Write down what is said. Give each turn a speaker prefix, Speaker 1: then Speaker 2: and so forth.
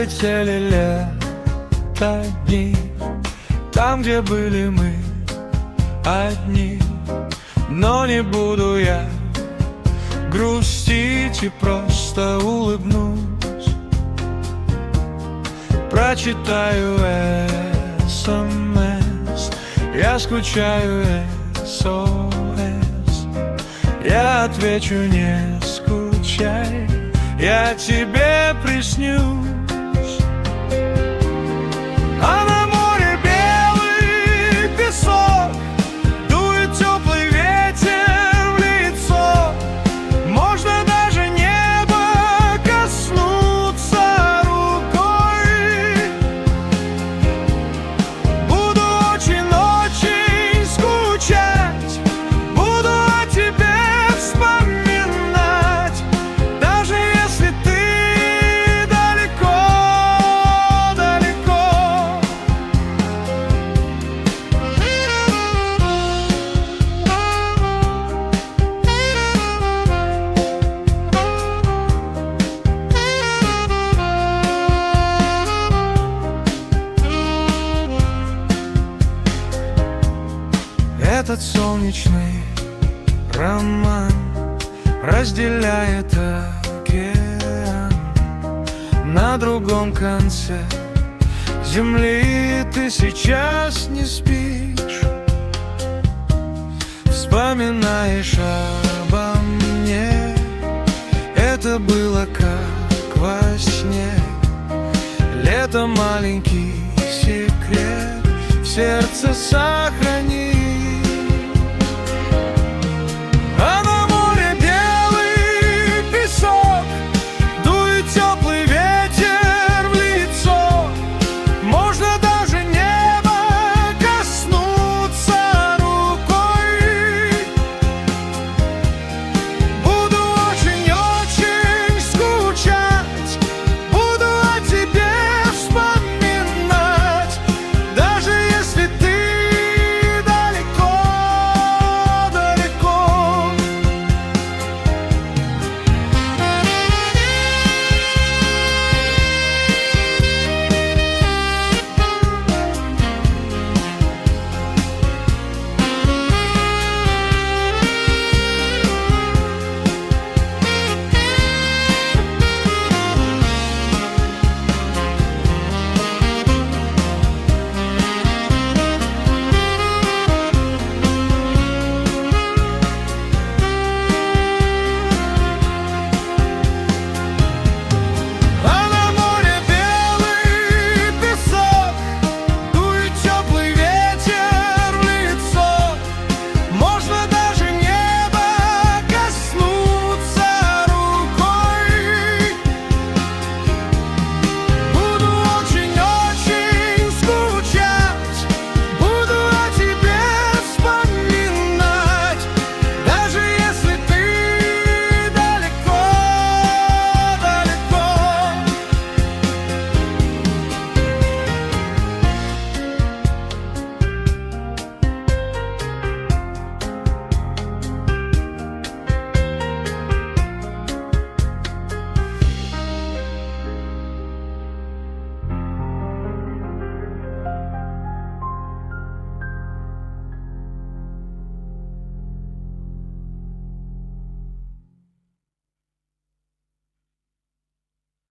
Speaker 1: Пролетели лето дни, там, где были мы одни. Но не буду я грустить и просто улыбнусь. Прочитаю СМС, я скучаю СОС. Я отвечу: не скучай, я тебе приснюсь. А на море белый песок, дует теплый ветер в лицо. Можно даже небо коснуться рукой. Буду очень-очень скучать, буду о тебе вспоминать, даже если ты этот солнечный роман разделяет океан. На другом конце земли ты сейчас не спишь, вспоминаешь обо мне. Это было как во сне. Лето — маленький секрет в сердце сохрани.